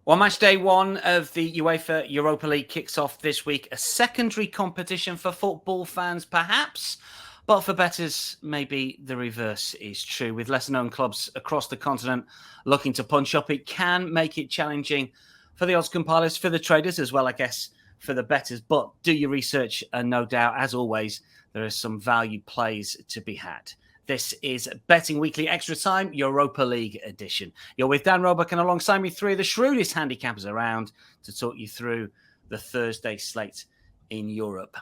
Well, match day one of the UEFA Europa League kicks off this week. A secondary competition for football fans, perhaps. But for bettors, maybe the reverse is true. With lesser-known clubs across the continent looking to punch up, it can make it challenging for the odds compilers, for the traders as well, I guess, for the bettors. But do your research, and no doubt, as always, there are some value plays to be had. This is Betting Weekly Extra Time, Europa League edition. You're with Dan Roebuck, and alongside me, three of the shrewdest handicappers around to talk you through the Thursday slate in Europe.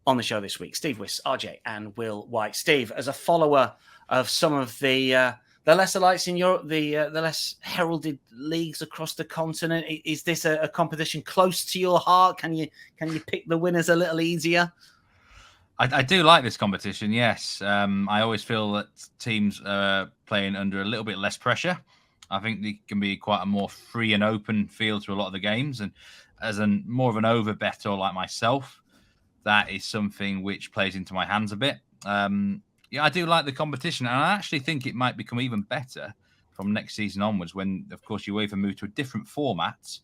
On the show this week, Steve Wyss, RJ, and Will White. Steve, as a follower of some of the lesser lights in Europe, the less heralded leagues across the continent, is this a competition close to your heart? Can you pick the winners a little easier? I do like this competition, yes. I always feel that teams are playing under a little bit less pressure. I think they can be quite a more free and open feel to a lot of the games. And as more of an over-bettor like myself, that is something which plays into my hands a bit. Yeah, I do like the competition. And I actually think it might become even better from next season onwards when, of course, UEFA move to a different format.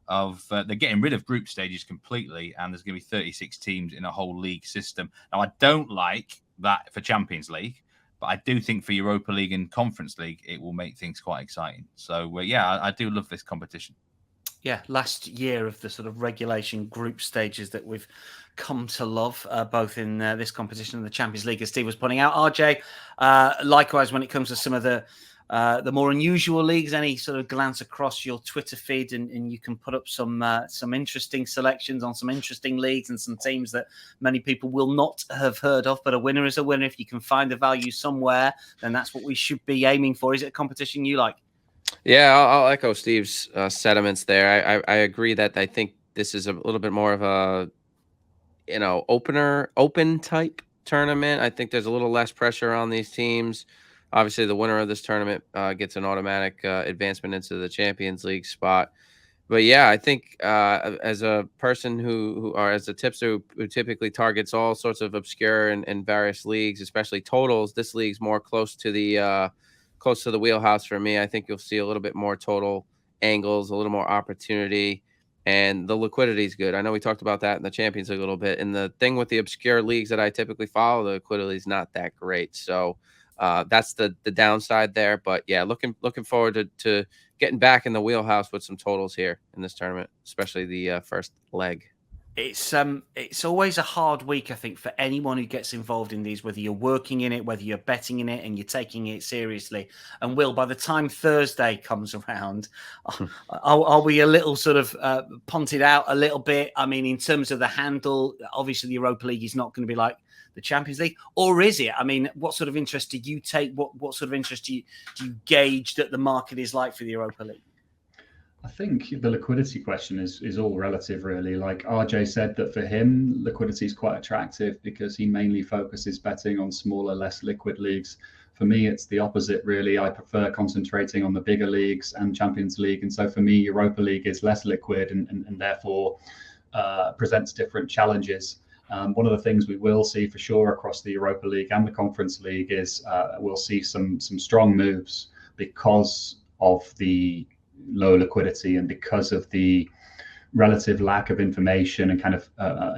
They're getting rid of group stages completely, and there's going to be 36 teams in a whole league system. Now, I don't like that for Champions League, but I do think for Europa League and Conference League, it will make things quite exciting. So, yeah, I do love this competition. Yeah, last year of the sort of regulation group stages that we've come to love, both in this competition and the Champions League, as Steve was pointing out. RJ, likewise, when it comes to some of the more unusual leagues, any sort of glance across your Twitter feed and you can put up some interesting selections on some interesting leagues and some teams that many people will not have heard of, but a winner is a winner. If you can find the value somewhere, then that's what we should be aiming for. Is it a competition you like? Yeah, I'll echo Steve's sentiments there. I agree that I think this is a little bit more of a, open type tournament. I think there's a little less pressure on these teams. Obviously, the winner of this tournament gets an automatic advancement into the Champions League spot. But yeah, I think as a person or as a tipster who typically targets all sorts of obscure and various leagues, especially totals, this league's more close to the wheelhouse for me. I think you'll see a little bit more total angles, a little more opportunity, and the liquidity is good. I know we talked about that in the Champions League a little bit. And the thing with the obscure leagues that I typically follow, the liquidity is not that great. So that's the downside there. But yeah, looking forward to getting back in the wheelhouse with some totals here in this tournament, especially the first leg. It's always a hard week, I think, for anyone who gets involved in these, whether you're working in it, whether you're betting in it and you're taking it seriously. And Will, by the time Thursday comes around, are we a little sort of punted out a little bit? I mean, in terms of the handle, obviously the Europa League is not going to be like the Champions League, or is it? I mean, what sort of interest do you take? What sort of interest do you gauge that the market is like for the Europa League? I think the liquidity question is all relative, really. Like RJ said, that for him, liquidity is quite attractive because he mainly focuses betting on smaller, less liquid leagues. For me, it's the opposite, really. I prefer concentrating on the bigger leagues and Champions League. And so for me, Europa League is less liquid and therefore presents different challenges. One of the things we will see for sure across the Europa League and the Conference League is we'll see some strong moves because of the low liquidity and because of the relative lack of information and kind of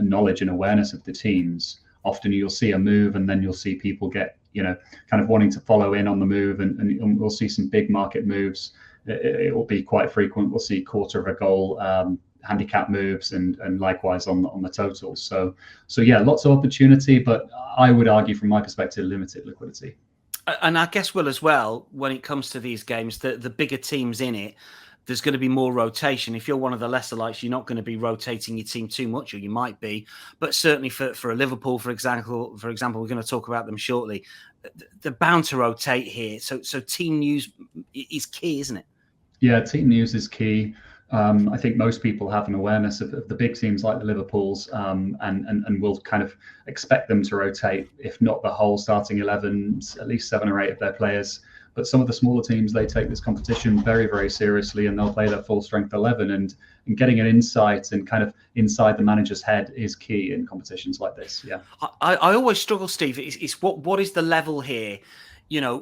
knowledge and awareness of the teams. Often you'll see a move and then you'll see people get, kind of wanting to follow in on the move, and we'll see some big market moves. It will be quite frequent. We'll see quarter of a goal handicap moves and likewise on the totals. So yeah, lots of opportunity, but I would argue from my perspective, limited liquidity. And I guess, Will, as well, when it comes to these games, the bigger teams in it, there's going to be more rotation. If you're one of the lesser lights, you're not going to be rotating your team too much, or you might be. But certainly for a Liverpool, for example, we're going to talk about them shortly. They're bound to rotate here. So team news is key, isn't it? Yeah, team news is key. I think most people have an awareness of the big teams like the Liverpools, and will kind of expect them to rotate, if not the whole starting 11, at least 7 or 8 of their players. But some of the smaller teams, they take this competition very, very seriously, and they'll play their full strength 11. And getting an insight and kind of inside the manager's head is key in competitions like this. Yeah, I always struggle, Steve. It's what is the level here?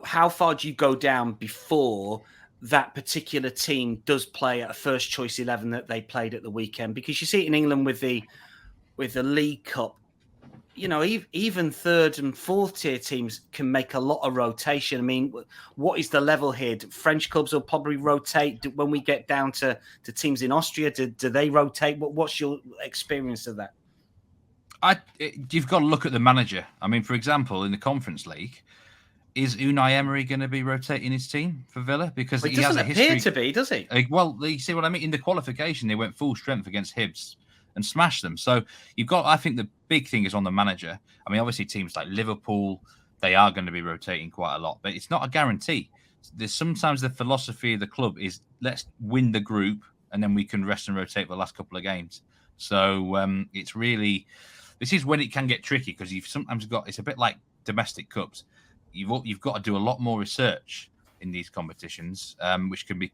How far do you go down before that particular team does play at a first choice 11 that they played at the weekend, because you see it in England with the League Cup. You know, even third and fourth tier teams can make a lot of rotation. I mean, what is the level here? French clubs will probably rotate. When we get down to teams in Austria, do they rotate? What's your experience of that? You've got to look at the manager. I mean, for example, in the Conference League, is Unai Emery going to be rotating his team for Villa? Because he has a history. Appear to be, does he? Well, you see what I mean? In the qualification, they went full strength against Hibs and smashed them. So I think the big thing is on the manager. I mean, obviously teams like Liverpool, they are going to be rotating quite a lot, but it's not a guarantee. There's sometimes the philosophy of the club is let's win the group and then we can rest and rotate the last couple of games. So it's really, this is when it can get tricky, because you've sometimes got, it's a bit like domestic cups. You've got to do a lot more research in these competitions, which can be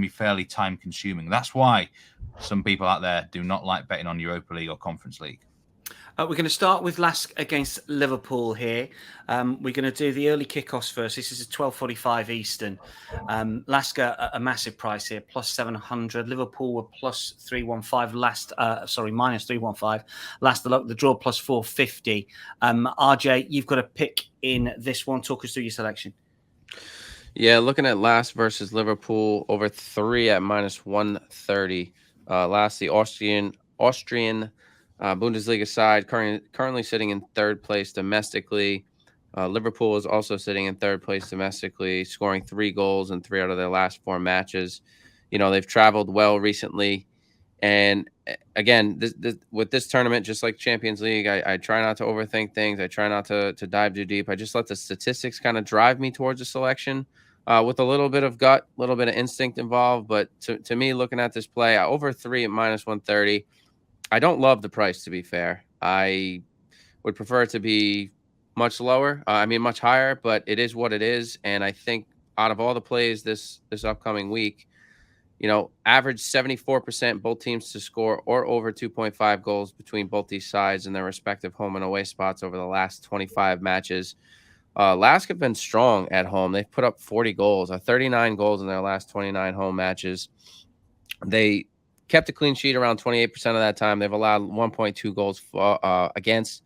fairly time consuming. That's why some people out there do not like betting on Europa League or Conference League. We're going to start with LASK against Liverpool here. We're going to do the early kickoffs first. This is at 12:45 Eastern. LASK a massive price here, plus 700. Liverpool were plus 315 minus 315. Last the draw plus 450. RJ, you've got a pick in this one. Talk us through your selection. Yeah, looking at LASK versus Liverpool, over 3 at minus 130. LASK, the Austrian Bundesliga side, currently sitting in third place domestically. Liverpool is also sitting in third place domestically, scoring 3 goals in 3 out of their last 4 matches. You know, they've traveled well recently. And again, with this tournament, just like Champions League, I try not to overthink things. I try not to dive too deep. I just let the statistics kind of drive me towards a selection with a little bit of gut, a little bit of instinct involved. But to me, looking at this play, over 3 at minus 130, I don't love the price, to be fair. I would prefer it to be much lower. Much higher, but it is what it is. And I think out of all the plays this upcoming week, you know, average 74% both teams to score or over 2.5 goals between both these sides in their respective home and away spots over the last 25 matches. LASK have been strong at home. They've put up 40 goals, 39 goals in their last 29 home matches. They kept a clean sheet around 28% of that time. They've allowed 1.2 goals against.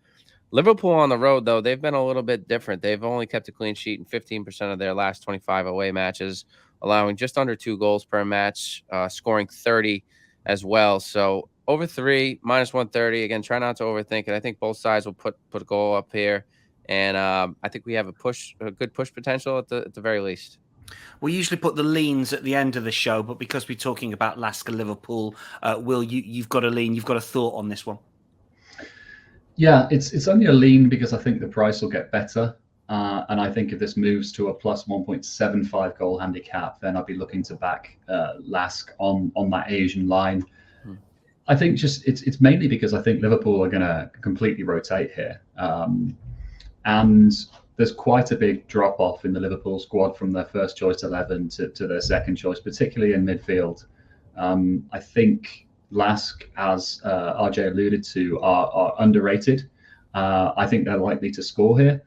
Liverpool on the road, though, they've been a little bit different. They've only kept a clean sheet in 15% of their last 25 away matches, allowing just under 2 goals per match, scoring 30 as well. So over 3, minus 130. Again, try not to overthink it. I think both sides will put a goal up here. And I think we have a good push potential at the very least. We usually put the leans at the end of the show, but because we're talking about LASK and Liverpool, Will, you've got a lean, you've got a thought on this one. Yeah, it's only a lean because I think the price will get better. And I think if this moves to a plus 1.75 goal handicap, then I'll be looking to back LASK on that Asian line. I think just it's mainly because I think Liverpool are going to completely rotate here. And there's quite a big drop off in the Liverpool squad from their first choice 11 to their second choice, particularly in midfield. I think LASK, as RJ alluded to, are underrated. I think they're likely to score here.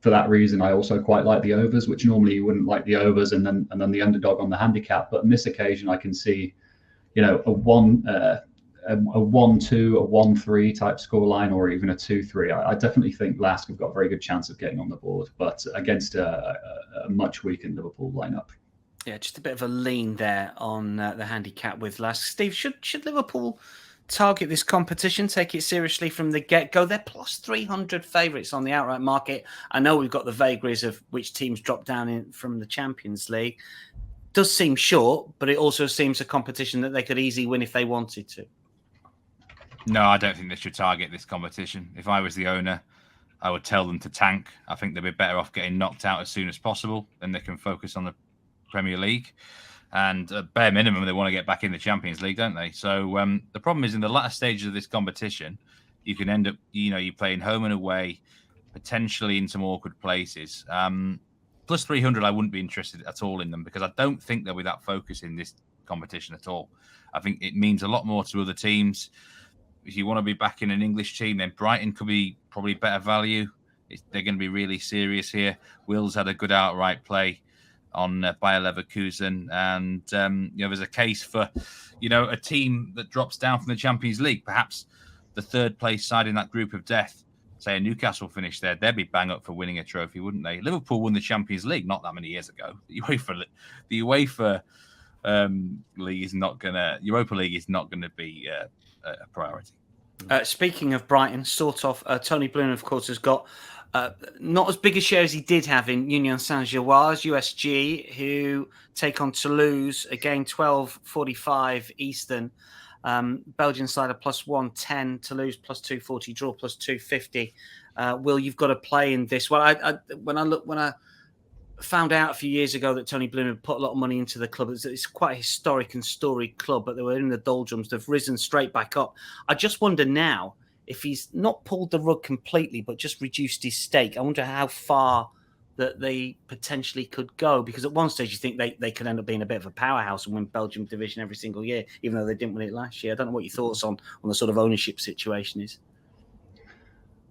For that reason, I also quite like the overs, which normally you wouldn't like the overs, and then the underdog on the handicap. But on this occasion, I can see, you know, a 1-2, a 1-3 type scoreline, or even a 2-3. I definitely think LASK have got a very good chance of getting on the board, but against a much weakened Liverpool lineup. Yeah, just a bit of a lean there on the handicap with LASK. Steve, should Liverpool target this competition, take it seriously from the get-go? They're plus 300 favourites on the outright market. I know we've got the vagaries of which teams drop down from the Champions League. Does seem short, but it also seems a competition that they could easily win if they wanted to. No, I don't think they should target this competition. If I was the owner, I would tell them to tank. I think they'd be better off getting knocked out as soon as possible, then they can focus on the Premier League. And at bare minimum, they want to get back in the Champions League, don't they? So the problem is in the latter stages of this competition, you can end up, you're playing home and away, potentially in some awkward places. Plus 300, I wouldn't be interested at all in them because I don't think they'll be that focused in this competition at all. I think it means a lot more to other teams. If you want to be back in an English team, then Brighton could be probably better value. They're going to be really serious here. Will's had a good outright play. on Bayer Leverkusen, and there's a case for a team that drops down from the Champions League, perhaps the third place side in that group of death. Say a Newcastle finished there, they'd be bang up for winning a trophy, wouldn't they? Liverpool won the Champions League not that many years ago. The UEFA League is not gonna. Europa League is not going to be a priority. Speaking of Brighton, sort of, Tony Bloom, of course, has got not as big a share as he did have in Union Saint-Gilloise, USG, who take on Toulouse, again, 12:45 Eastern. Belgian side of +110, Toulouse +240, draw +250. Will, you've got to play in this. Well, when I found out a few years ago that Tony Bloom had put a lot of money into the club, it's quite a historic and storied club, but they were in the doldrums. They've risen straight back up. I just wonder now if he's not pulled the rug completely, but just reduced his stake. I wonder how far that they potentially could go, because at one stage you think they could end up being a bit of a powerhouse and win Belgium division every single year, even though they didn't win it last year. I don't know what your thoughts on the sort of ownership situation is.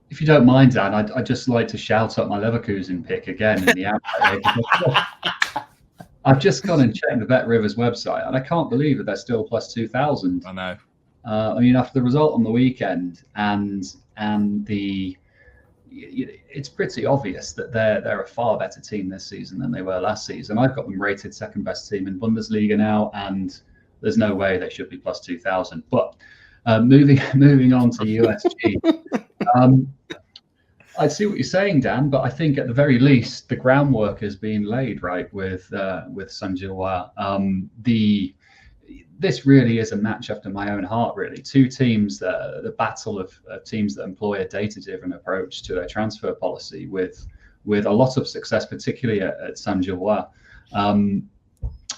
If you don't mind, Dan, I'd just like to shout up my Leverkusen pick again in the outside. I've just gone and checked the Bet Rivers website, and I can't believe that they're still +2,000. I know. I mean, after the result on the weekend and it's pretty obvious that they're a far better team this season than they were last season. I've got them rated second best team in Bundesliga now, and there's no way they should be +2,000. But moving on to USG, I see what you're saying, Dan, but I think at the very least the groundwork is being laid right with Saint-Gilloise. This really is a match after my own heart, really. Two teams, the battle of teams that employ a data-driven approach to their transfer policy with a lot of success, particularly at Saint-Gilloise.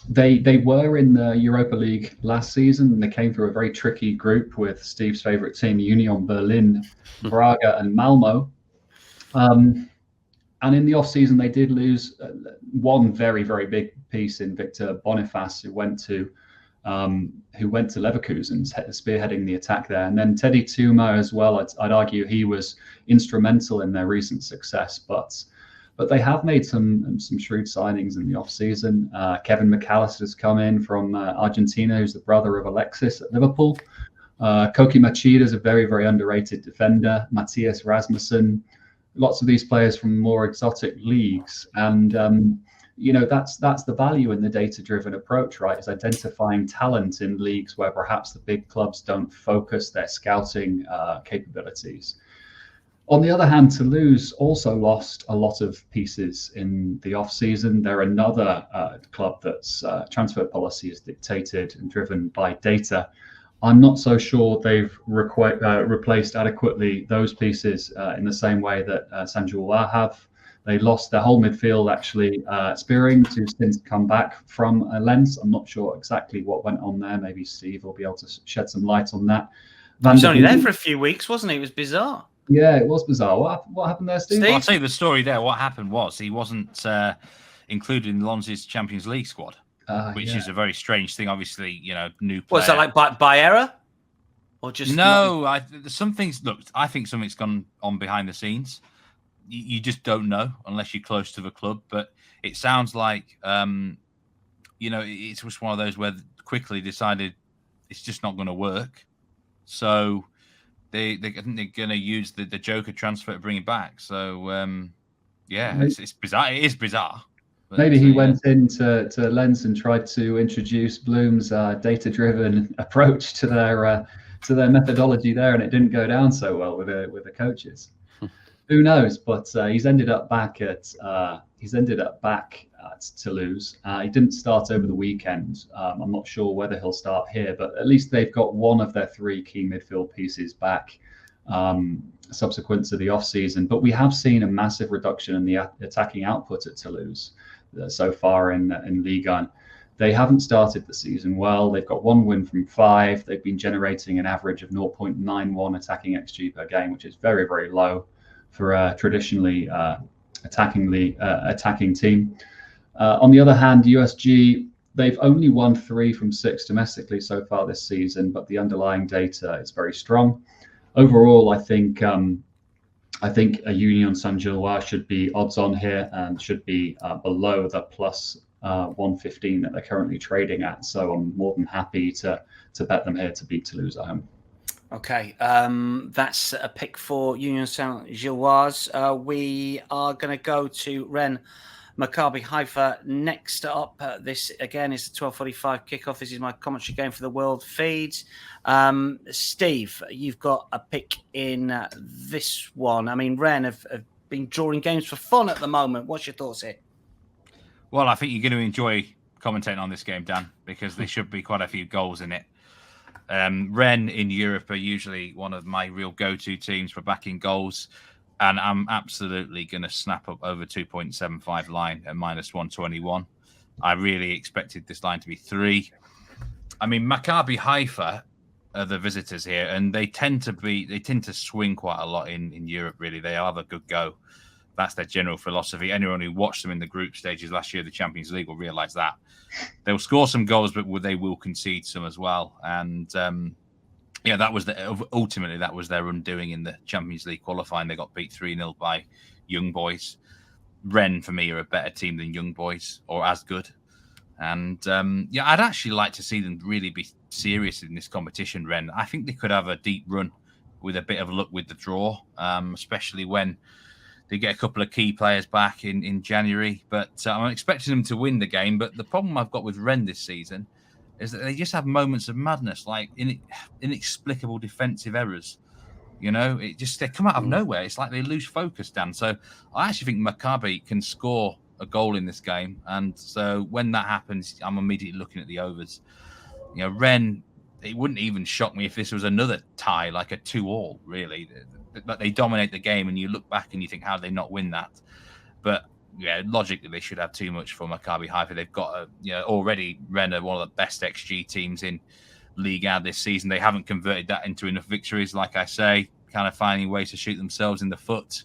They were in the Europa League last season, and they came through a very tricky group with Steve's favourite team, Union Berlin, Braga and Malmo. And in the off-season, they did lose one very, very big piece in Victor Boniface, who went to Leverkusen, spearheading the attack there. And then Teddy Tuma as well. I'd argue he was instrumental in their recent success, but they have made some shrewd signings in the off-season. Kevin McAllister has come in from Argentina, who's the brother of Alexis at Liverpool. Koki Machida is a very, very underrated defender. Matthias Rasmussen. Lots of these players from more exotic leagues, and that's the value in the data-driven approach, right? Is identifying talent in leagues where perhaps the big clubs don't focus their scouting capabilities. On the other hand, Toulouse also lost a lot of pieces in the off-season. They're another club that's transfer policy is dictated and driven by data. I'm not so sure they've replaced adequately those pieces in the same way that Saint-Gilloise have. They lost their whole midfield, actually. Spearing, who's since come back from Lens. I'm not sure exactly what went on there. Maybe Steve will be able to shed some light on that. He was only there for a few weeks, wasn't he? It was bizarre. Yeah, it was bizarre. What happened there, Steve? Well, I'll tell you the story there. What happened was he wasn't included in Lens' Champions League squad. Which is a very strange thing. Obviously, new player. Was that like by error, or just no? I think something's gone on behind the scenes. You just don't know unless you're close to the club. But it sounds like it's just one of those where quickly decided it's just not going to work. So they're going to use the Joker transfer to bring it back. So it's bizarre. It is bizarre. Maybe he went into Lens and tried to introduce Bloom's data-driven approach to their methodology there, and it didn't go down so well with the coaches. Who knows? But he's ended up back at Toulouse. He didn't start over the weekend. I'm not sure whether he'll start here, but at least they've got one of their three key midfield pieces back subsequent to the off-season. But we have seen a massive reduction in the attacking output at Toulouse so far in Ligue 1. They haven't started the season well. They've got one win from 5. They've been generating an average of 0.91 attacking XG per game, which is very, very low for a traditionally attacking team. On the other hand, USG, they've only won 3 from 6 domestically so far this season, but the underlying data is very strong. Overall, I think a Union Saint-Gilloise should be odds on here and should be below the 115 that they're currently trading at. So I'm more than happy to bet them here to beat Toulouse at home. Okay, that's a pick for Union Saint-Gilloise. We are going to go to Rennes, Maccabi Haifa next up. This again is the 12:45 kickoff. This is my commentary game for the World Feed. Steve, you've got a pick in this one. I mean, Rennes have been drawing games for fun at the moment. What's your thoughts here? Well, I think you're going to enjoy commentating on this game, Dan, because there should be quite a few goals in it. Rennes in Europe are usually one of my real go-to teams for backing goals, and I'm absolutely going to snap up over 2.75 line at -121. I really expected this line to be 3. I mean, Maccabi Haifa are the visitors here, and they tend to swing quite a lot in Europe. Really, they have a good go. That's their general philosophy. Anyone who watched them in the group stages last year, the Champions League, will realise that. They'll score some goals, but they will concede some as well. And that was ultimately that was their undoing in the Champions League qualifying. They got beat 3-0 by Young Boys. Rennes, for me, are a better team than Young Boys, or as good. And I'd actually like to see them really be serious in this competition, Rennes. I think they could have a deep run with a bit of luck with the draw, especially when they get a couple of key players back in January. But I'm expecting them to win the game. But the problem I've got with Rennes this season is that they just have moments of madness, like inexplicable defensive errors. You know, they come out of nowhere. It's like they lose focus, Dan. So I actually think Maccabi can score a goal in this game. And so when that happens, I'm immediately looking at the overs. You know, Rennes, it wouldn't even shock me if this was another tie, like a 2-2, really. But they dominate the game, and you look back and you think, how did they not win that? But yeah, logically they should have too much for Maccabi Haifa. They've got already Rennes are one of the best XG teams in Ligue 1 this season. They haven't converted that into enough victories, like I say, kind of finding ways to shoot themselves in the foot.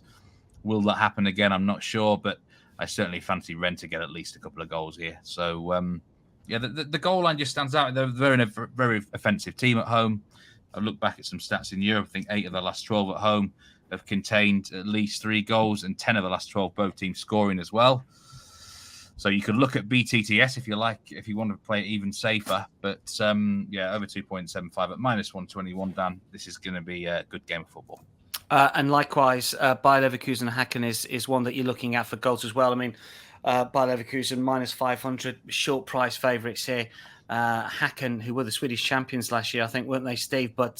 Will that happen again? I'm not sure, but I certainly fancy Rennes to get at least a couple of goals here. So the goal line just stands out. They're in a very offensive team at home. I look back at some stats in Europe. I think 8 of the last 12 at home have contained at least 3 goals, and 10 of the last 12 both teams scoring as well. So you could look at BTTS if you like, if you want to play it even safer. But over 2.75 at -121, Dan. This is going to be a good game of football. And likewise, Bayer Leverkusen Hacken is one that you're looking at for goals as well. I mean, Bayer Leverkusen -500, short price favourites here. Hacken, who were the Swedish champions last year, I think, weren't they, Steve? But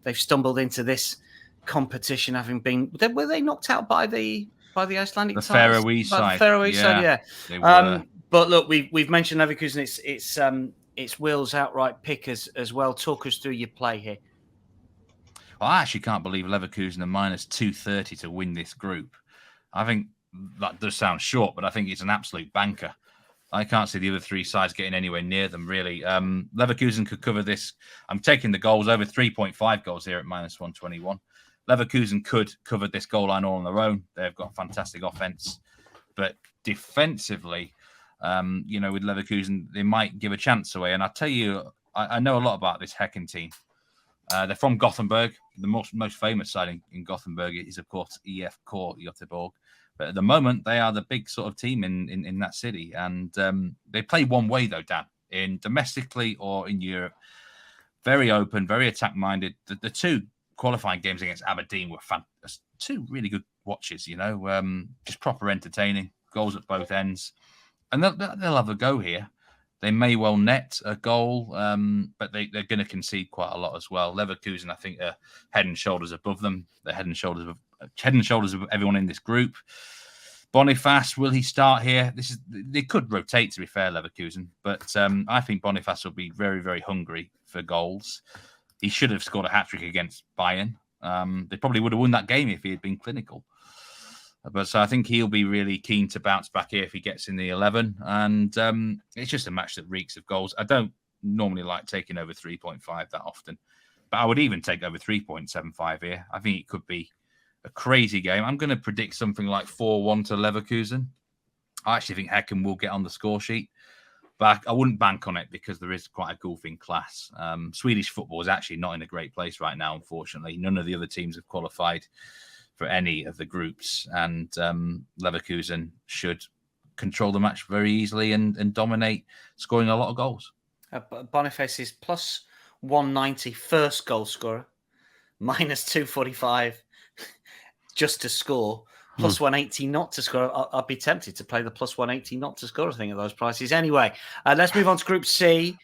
they've stumbled into this competition, having been. Were they knocked out by the Icelandic side? Faroese side. The Faroese side, yeah. They were. But look, we've mentioned Leverkusen. It's Will's outright pick as well. Talk us through your play here. Well, I actually can't believe Leverkusen are -230 to win this group. I think that does sound short, but I think it's an absolute banker. I can't see the other 3 sides getting anywhere near them, really. Leverkusen could cover this. I'm taking the goals, over 3.5 goals here at -121. Leverkusen could cover this goal line all on their own. They've got fantastic offense. But defensively, with Leverkusen, they might give a chance away. And I'll tell you, I know a lot about this Hacken team. They're from Gothenburg. The most famous side in Gothenburg is, of course, IFK Göteborg. But at the moment, they are the big sort of team in that city. And they play one way, though, Dan, in domestically or in Europe. Very open, very attack-minded. The 2 qualifying games against Aberdeen were 2 really good watches, just proper entertaining. Goals at both ends. And they'll have a go here. They may well net a goal, but they're going to concede quite a lot as well. Leverkusen, I think, are head and shoulders above them. They're head and shoulders of everyone in this group. Boniface, will he start here? They could rotate, to be fair, Leverkusen, but I think Boniface will be very, very hungry for goals. He should have scored a hat-trick against Bayern. They probably would have won that game if he had been clinical. But so I think he'll be really keen to bounce back here if he gets in the 11. And it's just a match that reeks of goals. I don't normally like taking over 3.5 that often, but I would even take over 3.75 here. I think it could be a crazy game. I'm going to predict something like 4-1 to Leverkusen. I actually think Hacken will get on the score sheet, but I wouldn't bank on it because there is quite a gulf in class. Swedish football is actually not in a great place right now, unfortunately. None of the other teams have qualified for any of the groups, and Leverkusen should control the match very easily and dominate, scoring a lot of goals. Boniface is plus 190 first goal scorer, minus 245 just to score, plus 180 not to score. I'd be tempted to play the plus 180 not to score, I think, at those prices. Anyway, let's move on to Group C,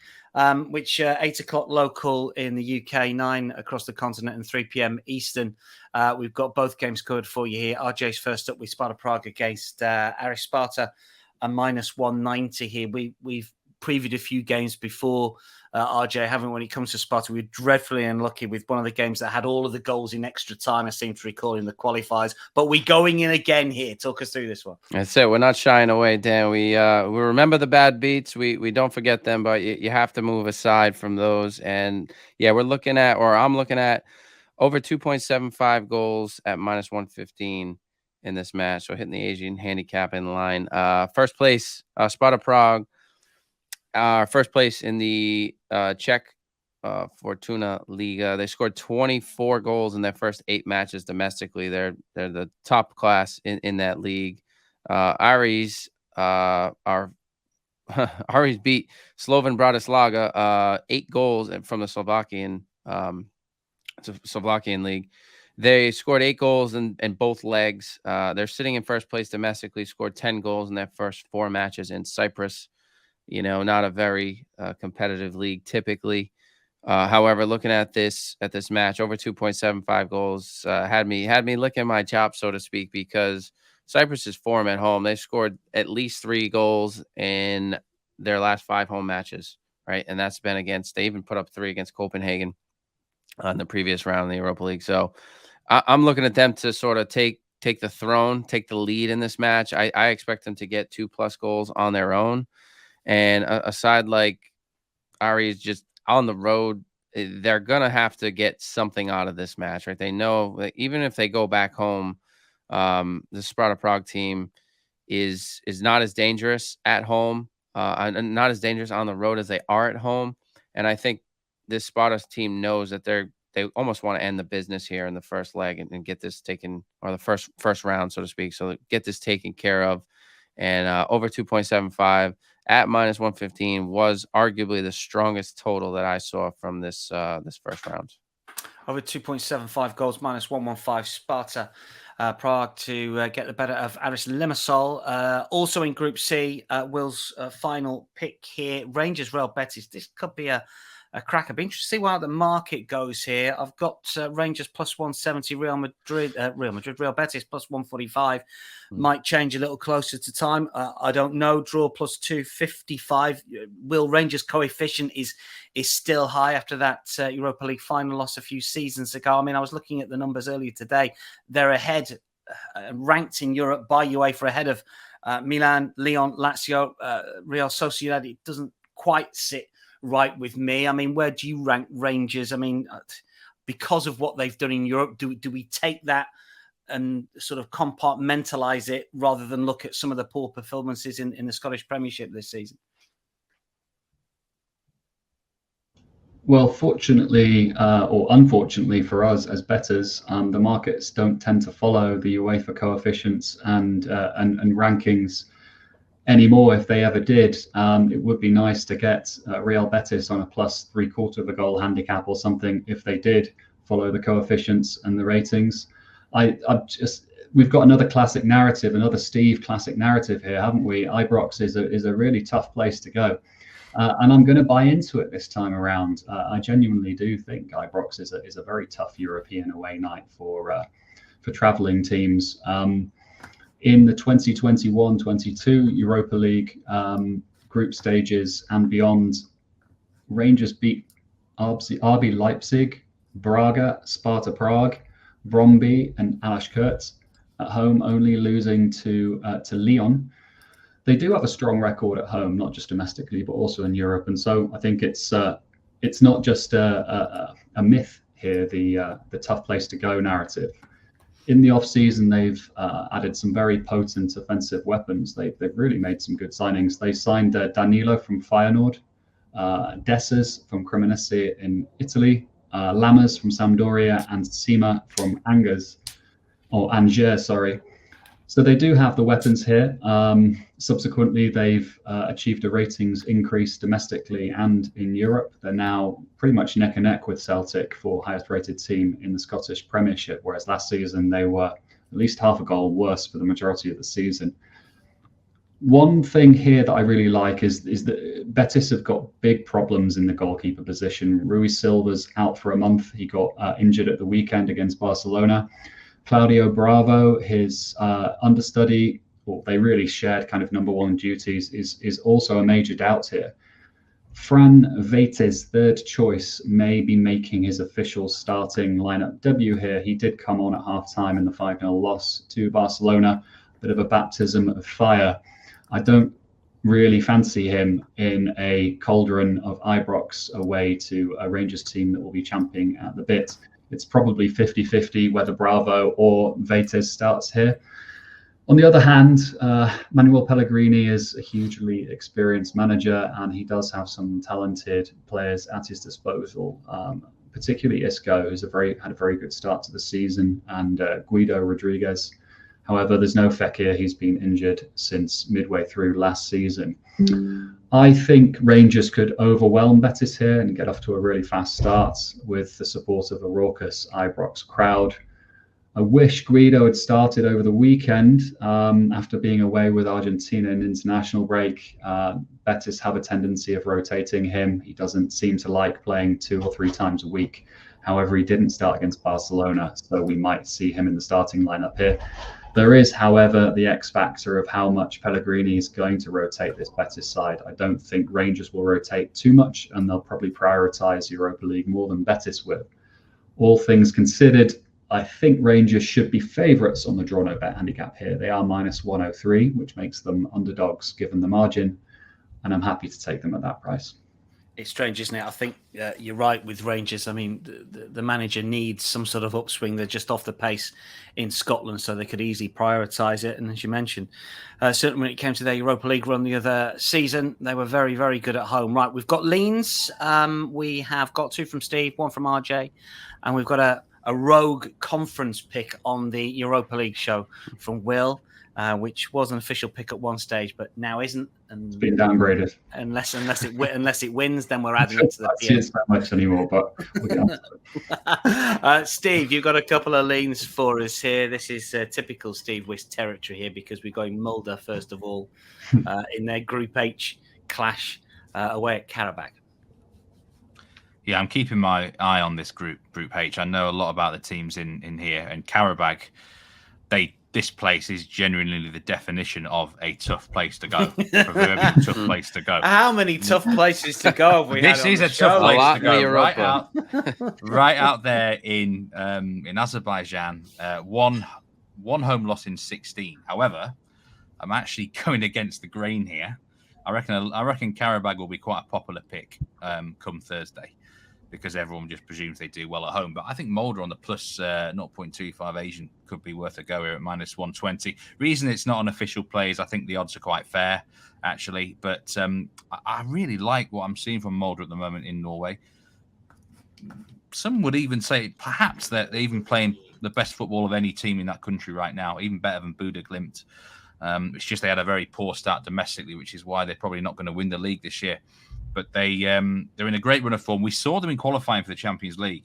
which 8 o'clock local in the UK, 9 across the continent, and 3 p.m. Eastern. We've got both games covered for you here. RJ's first up with Sparta Prague against Aris. Sparta, a minus 190 here. We've previewed a few games before, RJ, haven't, when it comes to Sparta. We were dreadfully unlucky with one of the games that had all of the goals in extra time, I seem to recall, in the qualifiers. But we're going in again here. Talk us through this one. That's it. We're not shying away, Dan. We remember the bad beats. We don't forget them, but you have to move aside from those. And yeah, I'm looking at over 2.75 goals at minus 115 in this match. So hitting the Asian handicap in line. First place, Sparta Prague. First place in the Czech Fortuna Liga. They scored 24 goals in their first 8 matches domestically. They're the top class in that league. Aris Aris beat Slovan Bratislava 8 goals from the Slovakian league. They scored 8 goals in both legs. They're sitting in first place domestically, scored 10 goals in their first 4 matches in Cyprus. Not a very competitive league typically. However, looking at this match, over 2.75 goals had me licking my chops, so to speak, because Cyprus's form at home, they scored at least 3 goals in their last 5 home matches, right? And that's been they even put up 3 against Copenhagen in the previous round of the Europa League. So I'm looking at them to sort of take the throne, take the lead in this match. I expect them to get 2+ goals on their own. And a side like Aris, just on the road, they're going to have to get something out of this match, right? They know that even if they go back home, the Sparta Prague team is not as dangerous at home, and not as dangerous on the road as they are at home. And I think this Sparta team knows that they almost want to end the business here in the first leg and get this taken, or the first round, so to speak. So get this taken care of. And over 2.75 at minus 115 was arguably the strongest total that I saw from this first round. Over 2.75 goals, minus 115. Sparta Prague to get the better of Aris Limassol. Also in Group C, Will's final pick here, Rangers Real Betis. This could be a cracker. Be interesting to see how the market goes here. I've got Rangers plus 170, Real Betis plus 145. Might change a little closer to time. I don't know. Draw plus 255. Will Rangers' coefficient is still high after that Europa League final loss a few seasons ago. I mean, I was looking at the numbers earlier today. They're ahead, ranked in Europe by UEFA, ahead of Milan, Lyon, Lazio, Real Sociedad. It doesn't quite sit right with me. I mean, where do you rank Rangers? I mean, because of what they've done in Europe, do we take that and sort of compartmentalize it rather than look at some of the poor performances in the Scottish Premiership this season? Well, fortunately or unfortunately for us as bettors, the markets don't tend to follow the UEFA coefficients and rankings anymore. If they ever did, it would be nice to get Real Betis on a plus 3/4 of a goal handicap or something if they did follow the coefficients and the ratings. We've got another classic narrative, another Steve classic narrative here, haven't we? Ibrox is a really tough place to go, and I'm going to buy into it this time around. I genuinely do think Ibrox is a very tough European away night for travelling teams. In the 2021-22 Europa League group stages and beyond, Rangers beat RB Leipzig, Braga, Sparta Prague, Brøndby, and Alaskert at home, only losing to Lyon. They do have a strong record at home, not just domestically, but also in Europe. And so I think it's not just a myth here, the tough place to go narrative. In the off-season, they've added some very potent offensive weapons. They've really made some good signings. They signed Danilo from Feyenoord, Dessers from Cremonese in Italy, Lammers from Sampdoria, and Sima from Angers. So they do have the weapons here. Subsequently, they've achieved a ratings increase domestically and in Europe. They're now pretty much neck and neck with Celtic for highest rated team in the Scottish Premiership, whereas last season they were at least half a goal worse for the majority of the season. One thing here that I really like is that Betis have got big problems in the goalkeeper position. Rui Silva's out for a month. He got injured at the weekend against Barcelona. Claudio Bravo, his understudy, well, they really shared kind of number one duties, is also a major doubt here. Fran Veit's third choice may be making his official starting lineup debut here. He did come on at half-time in the 5-0 loss to Barcelona. Bit of a baptism of fire. I don't really fancy him in a cauldron of Ibrox away to a Rangers team that will be champing at the bit. It's probably 50-50 whether Bravo or Veitez starts here. On the other hand, Manuel Pellegrini is a hugely experienced manager, and he does have some talented players at his disposal, particularly Isco, who's had a very good start to the season, and Guido Rodriguez. However, there's no Fekir. He's been injured since midway through last season. I think Rangers could overwhelm Betis here and get off to a really fast start with the support of a raucous Ibrox crowd. I wish Guido had started over the weekend after being away with Argentina in international break. Betis have a tendency of rotating him. He doesn't seem to like playing 2 or 3 times a week. However, he didn't start against Barcelona, so we might see him in the starting lineup here. There is, however, the X factor of how much Pellegrini is going to rotate this Betis side. I don't think Rangers will rotate too much, and they'll probably prioritise Europa League more than Betis will. All things considered, I think Rangers should be favourites on the draw no bet handicap here. They are minus 103, which makes them underdogs given the margin, and I'm happy to take them at that price. It's strange, isn't it? I think you're right with Rangers. I mean, the manager needs some sort of upswing. They're just off the pace in Scotland, so they could easily prioritise it. And as you mentioned, certainly when it came to their Europa League run the other season, they were very, very good at home. Right, we've got leans. We have got 2 from Steve, 1 from RJ, and we've got a rogue conference pick on the Europa League show from Will, which was an official pick at one stage, but now isn't. And it's been downgraded. Unless it wins, then we're adding it to the field. It's not much anymore, but we'll get Steve, you've got a couple of leans for us here. This is typical Steve Wyss territory here because we're going Mulder first of all in their Group H clash away at Karabakh. Yeah, I'm keeping my eye on this Group H. I know a lot about the teams in here, and Karabakh, this place is genuinely the definition of a tough place to go. Tough place to go. How many tough places to go have we had on This is the a show? tough place to go. Right out there in Azerbaijan. One home loss in 16. However, I'm actually going against the grain here. I reckon Karabakh will be quite a popular pick come Thursday, because everyone just presumes they do well at home. But I think Mulder on the plus 0.25 Asian could be worth a go here at minus 120. Reason it's not an official play is I think the odds are quite fair, actually. But I really like what I'm seeing from Mulder at the moment in Norway. Some would even say perhaps that they're even playing the best football of any team in that country right now, even better than Buda Glimt. It's just they had a very poor start domestically, which is why they're probably not going to win the league this year. But they're in a great run of form. We saw them in qualifying for the Champions League.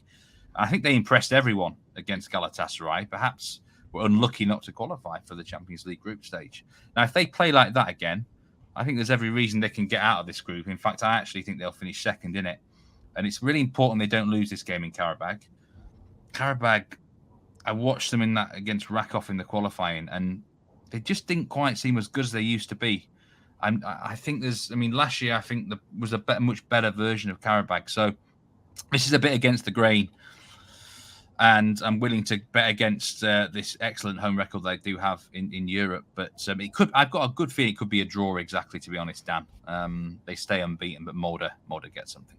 I think they impressed everyone against Galatasaray. Perhaps were unlucky not to qualify for the Champions League group stage. Now, if they play like that again, I think there's every reason they can get out of this group. In fact, I actually think they'll finish second in it. And it's really important they don't lose this game in Karabakh. Karabakh, I watched them in that against Rakov in the qualifying, and they just didn't quite seem as good as they used to be. I think last year I think there was a much better version of Karabakh. So this is a bit against the grain, and I'm willing to bet against this excellent home record they do have in Europe. But I've got a good feeling it could be a draw. Exactly, to be honest, Dan. They stay unbeaten, but Mulder gets something.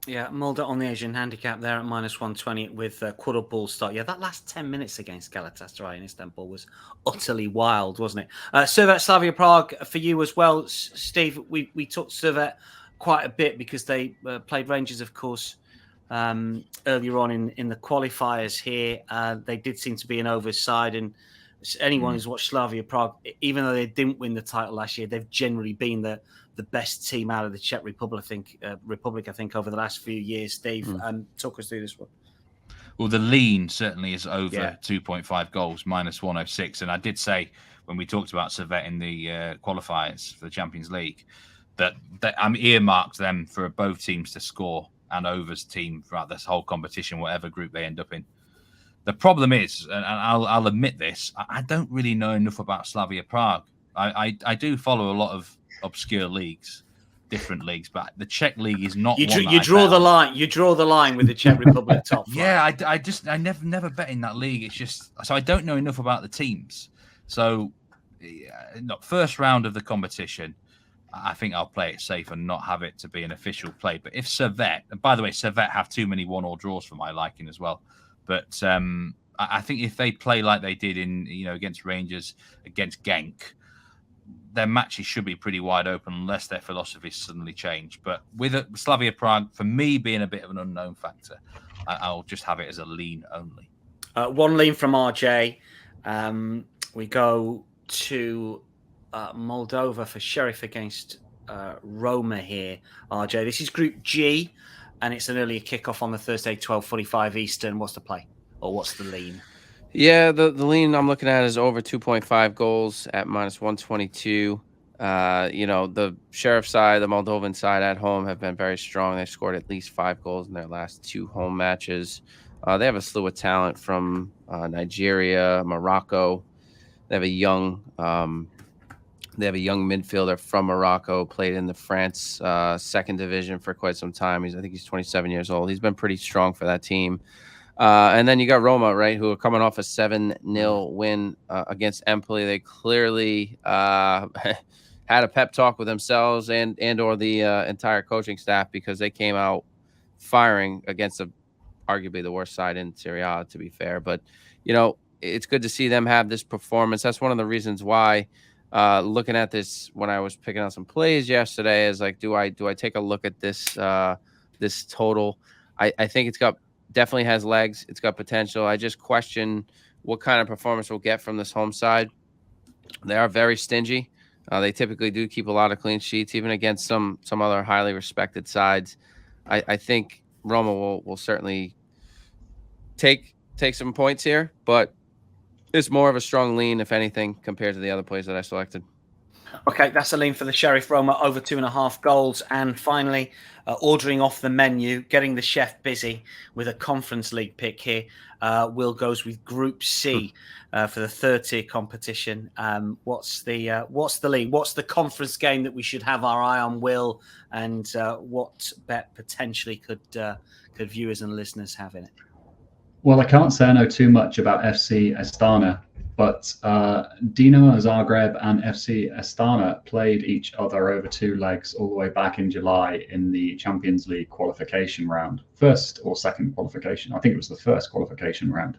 Yeah, Mulder on the Asian handicap there at minus 120 with quarter ball start. Yeah, that last 10 minutes against Galatasaray in Istanbul was utterly wild, wasn't it? Servette Slavia Prague for you as well, Steve. We took Servette quite a bit because they played Rangers, of course, earlier on in the qualifiers here. They did seem to be an overside, and anyone who's watched Slavia Prague, even though they didn't win the title last year, they've generally been the best team out of the Czech Republic, I think, over the last few years. Steve, talk us through this one. Well, the lean certainly is over 2.5 goals, minus 106. And I did say when we talked about Servette in the qualifiers for the Champions League that I'm earmarked them for both teams to score and Over's team throughout this whole competition, whatever group they end up in. The problem is, and I'll admit this, I don't really know enough about Slavia Prague. I do follow a lot of obscure leagues, different leagues, but the Czech league is not. You draw the line. You draw the line with the Czech Republic top flight. Yeah, I never bet in that league. It's just so I don't know enough about the teams. So, first round of the competition, I think I'll play it safe and not have it to be an official play. But if Servette, and by the way, Servette have too many 1-1 draws for my liking as well. But I think if they play like they did in against Rangers, against Genk, their matches should be pretty wide open unless their philosophies suddenly change. But with Slavia Prague, for me being a bit of an unknown factor, I'll just have it as a lean only. One lean from RJ. We go to Moldova for Sheriff against Roma here. RJ, this is Group G, and it's an earlier kickoff on the Thursday, 12:45 Eastern. What's the play, or what's the lean? Yeah, the lean I'm looking at is over 2.5 goals at minus 122. The Sheriff side, the Moldovan side at home have been very strong. They've scored at least 5 goals in their last 2 home matches. They have a slew of talent from Nigeria, Morocco. They have a young midfielder from Morocco, played in the France second division for quite some time. I think he's 27 years old. He's been pretty strong for that team. And then you got Roma, right, who are coming off a 7-0 win against Empoli. They clearly had a pep talk with themselves and or the entire coaching staff, because they came out firing against arguably the worst side in Serie A, to be fair. But, it's good to see them have this performance. That's one of the reasons why, looking at this when I was picking out some plays yesterday, is like, do I take a look at this this total? I think it's definitely has legs. It's got potential. I just question what kind of performance we'll get from this home side. They are very stingy. They typically do keep a lot of clean sheets, even against some other highly respected sides. I think Roma will certainly take some points here, but it's more of a strong lean, if anything, compared to the other plays that I selected. Okay, that's a lean for the Sheriff. Roma over 2.5 goals. And finally, ordering off the menu, getting the chef busy with a Conference League pick here. Will goes with Group C for the third tier competition. What's the lean? What's the conference game that we should have our eye on, Will? And what bet potentially could viewers and listeners have in it? Well, I can't say I know too much about FC Astana, but Dinamo Zagreb and FC Astana played each other over 2 legs all the way back in July in the Champions League qualification round. First or second qualification. I think it was the first qualification round.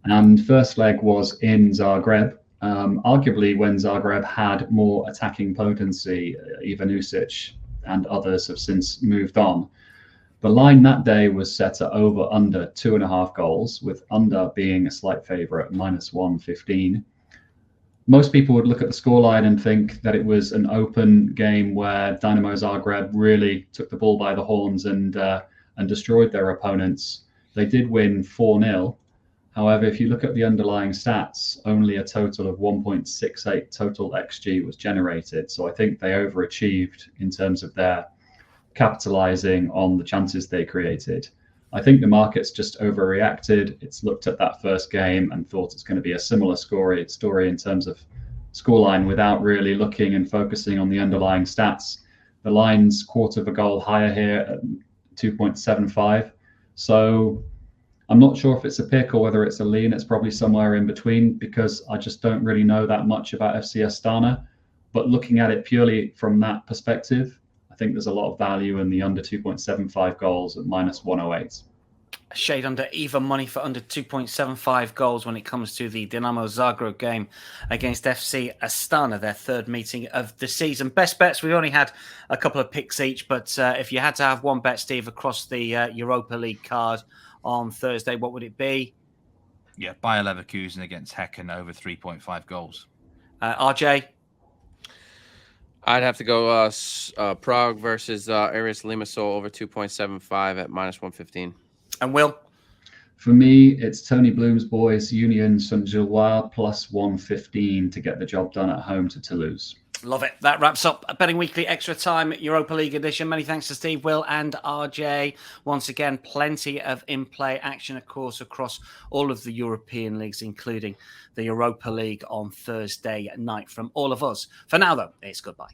And first leg was in Zagreb. Arguably, when Zagreb had more attacking potency, Ivanusic and others have since moved on. The line that day was set at over under 2.5 goals, with under being a slight favourite, minus 115. Most people would look at the scoreline and think that it was an open game where Dinamo Zagreb really took the bull by the horns and destroyed their opponents. They did win 4-0. However, if you look at the underlying stats, only a total of 1.68 total XG was generated. So I think they overachieved in terms of their capitalizing on the chances they created. I think the market's just overreacted. It's looked at that first game and thought it's going to be a similar story in terms of scoreline without really looking and focusing on the underlying stats. The line's quarter of a goal higher here at 2.75. So I'm not sure if it's a pick or whether it's a lean. It's probably somewhere in between, because I just don't really know that much about FC Astana. But looking at it purely from that perspective, I think there's a lot of value in the under 2.75 goals at minus 108. A shade under even money for under 2.75 goals when it comes to the Dinamo Zagreb game against FC Astana, their third meeting of the season. Best bets, we only had a couple of picks each, but if you had to have one bet, Steve, across the Europa League card on Thursday, what would it be? Yeah, Bayer Leverkusen against Hacken over 3.5 goals. RJ? I'd have to go Prague versus Aris Limassol over 2.75 at -115. And Will? For me, it's Tony Bloom's boys, Union Saint-Gilloise plus 115 to get the job done at home to Toulouse. Love it. That wraps up Betting Weekly Extra Time Europa League edition. Many thanks to Steve, Will, and RJ. Once again, plenty of in-play action, of course, across all of the European leagues, including the Europa League on Thursday night from all of us. For now, though, it's goodbye.